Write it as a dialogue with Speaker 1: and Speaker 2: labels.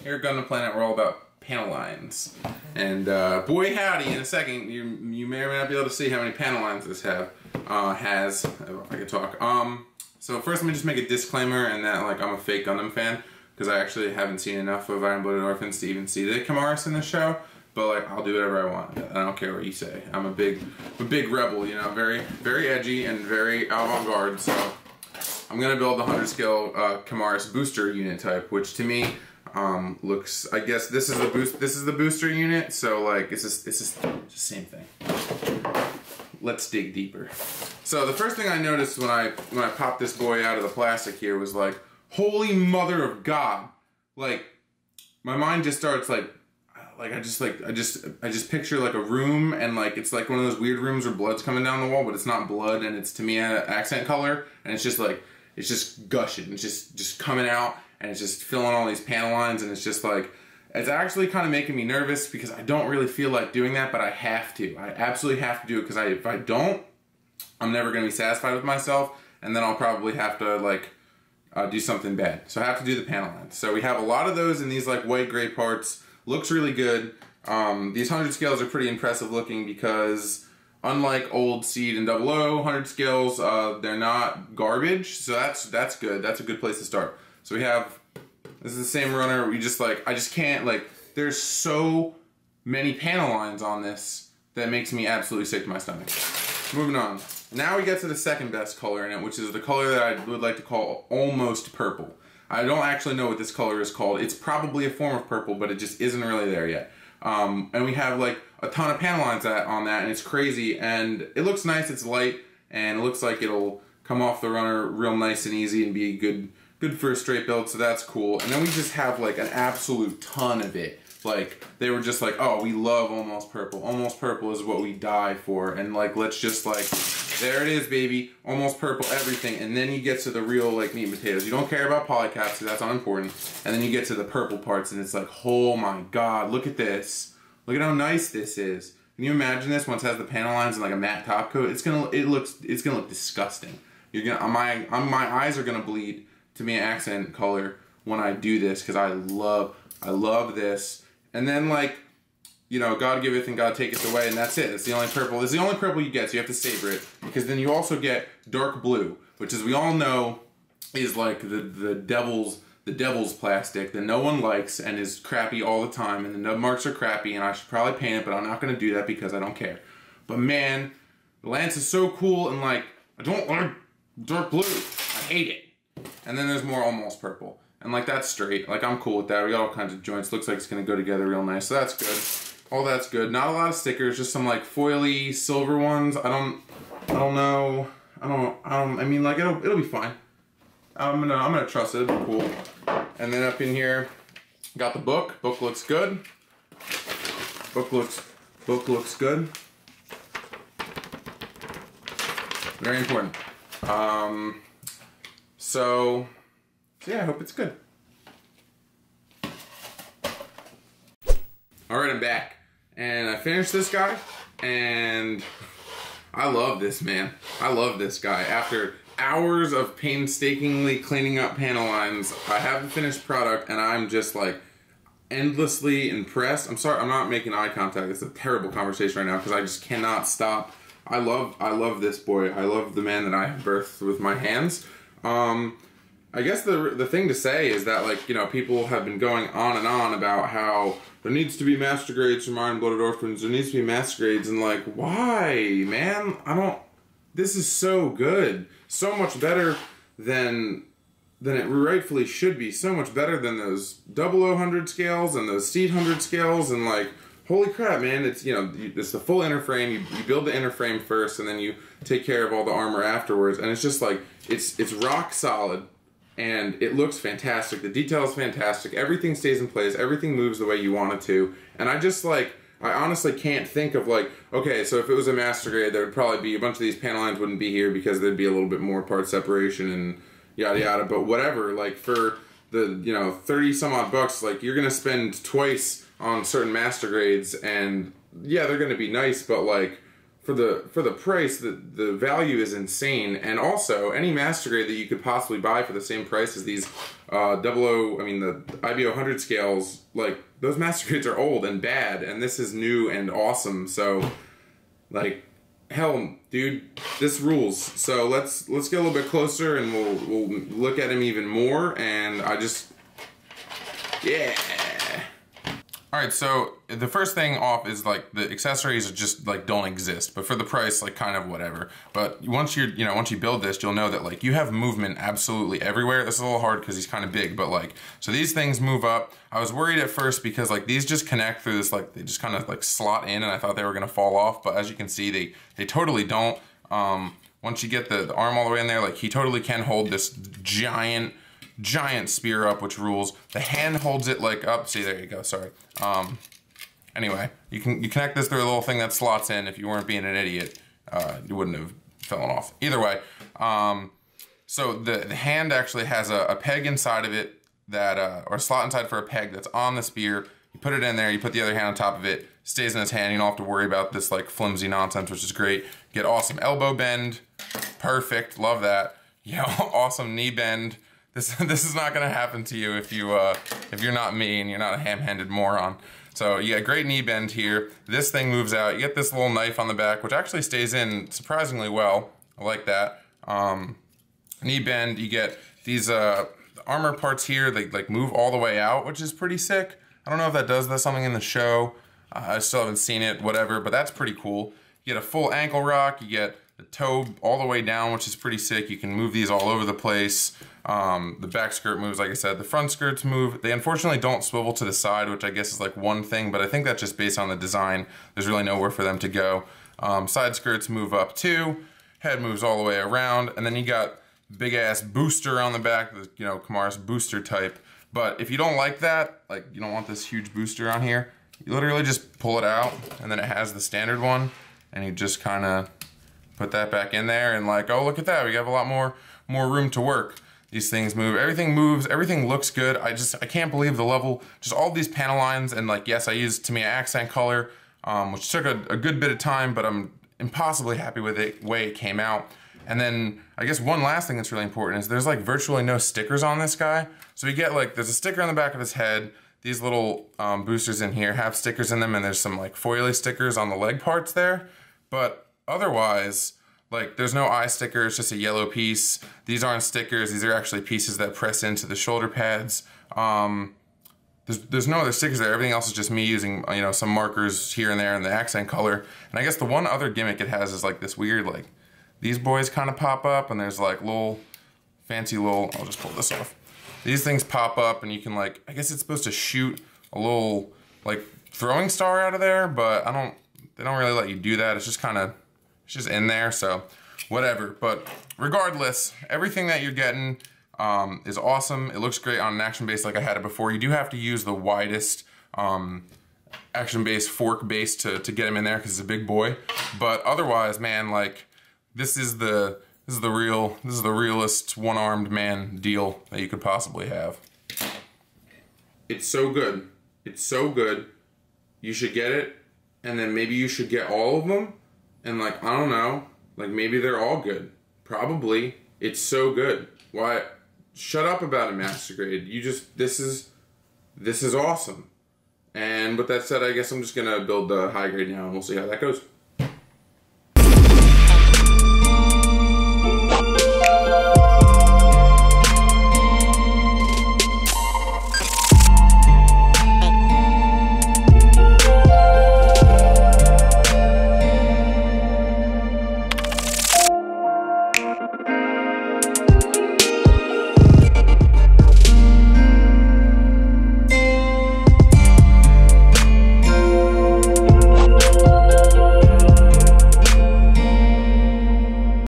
Speaker 1: Here at Gundam Planet, we're all about panel lines. And boy howdy, in a second, you may or may not be able to see how many panel lines this has, if I can talk. So first let me just make a disclaimer and that like I'm a fake Gundam fan, because I actually haven't seen enough of Iron Blooded Orphans to even see the Kimaris in the show. But like, I'll do whatever I want. I don't care what you say. I'm a big rebel, you know, very edgy and very avant-garde. So I'm gonna build the 100 scale Kimaris booster unit type, which to me looks. I guess this is the boost. This is the booster unit. So like, it's just the same thing. Let's dig deeper. So the first thing I noticed when I popped this boy out of the plastic here was like, holy mother of God! Like, my mind just starts like I just picture like a room, and like it's like one of those weird rooms where blood's coming down the wall, but it's not blood, and it's to me an accent color, and it's just like it's just gushing, it's just coming out, and it's just filling all these panel lines, and it's just like it's actually kind of making me nervous because I don't really feel like doing that, but I have to. I absolutely have to do it because if I don't, I'm never going to be satisfied with myself, and then I'll probably have to like do something bad. So I have to do the panel lines. So we have a lot of those in these like white gray parts. Looks really good. These 100 scales are pretty impressive looking because unlike old Seed and 00 100 scales, they're not garbage. So that's good. That's a good place to start. So we have, this is the same runner. We just like, I just can't like, there's so many panel lines on this that makes me absolutely sick to my stomach. Moving on. Now we get to the second best color in it, which is the color that I would like to call almost purple. I don't actually know what this color is called. It's probably a form of purple, but it just isn't really there yet. And we have like a ton of panel lines on that, and it's crazy, and it looks nice, it's light, and it looks like it'll come off the runner real nice and easy and be good for a straight build, so that's cool. And then we just have like an absolute ton of it. Like, they were just like, oh, we love almost purple. Almost purple is what we die for, and like, let's just like, there it is, baby. Almost purple, everything. And then you get to the real, like, meat and potatoes. You don't care about polycaps, because that's unimportant. And then you get to the purple parts, and it's like, oh my God, look at this. Look at how nice this is. Can you imagine this once it has the panel lines and like a matte top coat? It's gonna look disgusting. My eyes are gonna bleed to be an accent color when I do this, because I love this. And then like, you know, God giveth and God taketh away, and that's it. It's the only purple. It's the only purple you get, so you have to savor it. Because then you also get dark blue, which, as we all know, is like the devil's plastic that no one likes and is crappy all the time. And the nub marks are crappy, and I should probably paint it, but I'm not going to do that because I don't care. But man, the lance is so cool, and like, I don't like dark blue. I hate it. And then there's more almost purple. And like, that's straight. Like, I'm cool with that. We got all kinds of joints. Looks like it's going to go together real nice. So that's good. All that's good. Not a lot of stickers, just some like foily silver ones. I don't know. I mean, like, it'll be fine. I'm gonna trust it. It'll be cool. And then up in here, got the book. Book looks good. Book looks good. Very important. So yeah, I hope it's good. Alright, I'm back. And I finished this guy, and I love this, man. I love this guy. After hours of painstakingly cleaning up panel lines, I have the finished product, and I'm just like endlessly impressed. I'm sorry, I'm not making eye contact. It's a terrible conversation right now because I just cannot stop. I love this boy. I love the man that I have birthed with my hands. I guess the thing to say is that, like, you know, people have been going on and on about how there needs to be master grades from Iron Blooded Orphans. There needs to be master grades, and like, why, man? This is so good. So much better than it rightfully should be. So much better than those 00 scales and those Seed 100 scales, and like, holy crap, man. It's, you know, it's the full inner frame. You build the inner frame first, and then you take care of all the armor afterwards. And it's just like, it's rock solid. And it looks fantastic. The detail is fantastic. Everything stays in place. Everything moves the way you want it to. And I just like, I honestly can't think of like, okay, so if it was a master grade, there would probably be a bunch of these panel lines wouldn't be here because there'd be a little bit more part separation and yada yada. But whatever, like for the, you know, 30 some odd bucks, like you're gonna spend twice on certain master grades, and yeah, they're gonna be nice, but like for the price, the value is insane. And also, any master grade that you could possibly buy for the same price as these the IBO 100 scales, like, those master grades are old and bad, and this is new and awesome. So, like, hell, dude, this rules. So let's get a little bit closer, and we'll look at him even more. And yeah. All right, so the first thing off is like the accessories just like don't exist, but for the price, like kind of whatever. But once you build this, you'll know that like you have movement absolutely everywhere. This is a little hard because he's kind of big, but like, so these things move up. I was worried at first because like these just connect through this, like they just kind of like slot in, and I thought they were gonna fall off, but as you can see, they totally don't. Once you get the arm all the way in there, like he totally can hold this giant spear up, which rules. The hand holds it like up. See, there you go, sorry. Anyway, you connect this through a little thing that slots in. If you weren't being an idiot, you wouldn't have fallen off. Either way, so the hand actually has a peg inside of it that, or a slot inside for a peg that's on the spear. You put it in there, you put the other hand on top of it, stays in his hand. You don't have to worry about this like flimsy nonsense, which is great. Get awesome elbow bend, perfect, love that. Yeah, awesome knee bend. This is not gonna happen to you if you're not me and you're not a ham-handed moron. So you got great knee bend here. This thing moves out. You get this little knife on the back, which actually stays in surprisingly well. I like that. Knee bend. You get these armor parts here. They like move all the way out, which is pretty sick. I don't know if that does something in the show. I still haven't seen it. Whatever, but that's pretty cool. You get a full ankle rock. You get the toe all the way down, which is pretty sick. You can move these all over the place. The back skirt moves, like I said. The front skirts move. They unfortunately don't swivel to the side, which I guess is like one thing, but I think that's just based on the design. There's really nowhere for them to go. Side skirts move up too. Head moves all the way around, and then you got big ass booster on the back, the Kimaris booster type. But if you don't like that, like you don't want this huge booster on here, you literally just pull it out, and then it has the standard one, and you just kind of put that back in there, and like, oh, look at that, we have a lot more room to work. These things move, everything looks good. I can't believe the level, just all these panel lines, and like, yes, I used Tamiya accent color, which took a good bit of time, but I'm impossibly happy with the way it came out. And then, I guess one last thing that's really important is there's like virtually no stickers on this guy. So you get like, there's a sticker on the back of his head, these little boosters in here have stickers in them, and there's some like foily stickers on the leg parts there, but otherwise, like, there's no eye sticker, it's just a yellow piece. These aren't stickers, these are actually pieces that press into the shoulder pads. There's no other stickers there, everything else is just me using, some markers here and there in the accent color. And I guess the one other gimmick it has is like this weird, like, these boys kind of pop up, and there's like little, I'll just pull this off. These things pop up, and you can like, I guess it's supposed to shoot a little, like, throwing star out of there, but they don't really let you do that, it's just in there, so whatever. But regardless, everything that you're getting is awesome. It looks great on an action base like I had it before. You do have to use the widest action base fork base to get him in there because he's a big boy. But otherwise, man, like this is the realest one-armed man deal that you could possibly have. It's so good. It's so good. You should get it, and then maybe you should get all of them. And like, I don't know, like maybe they're all good. Probably. It's so good. Why? Shut up about it, Master Grade. This is awesome. And with that said, I guess I'm just gonna build the high grade now, and we'll see how that goes.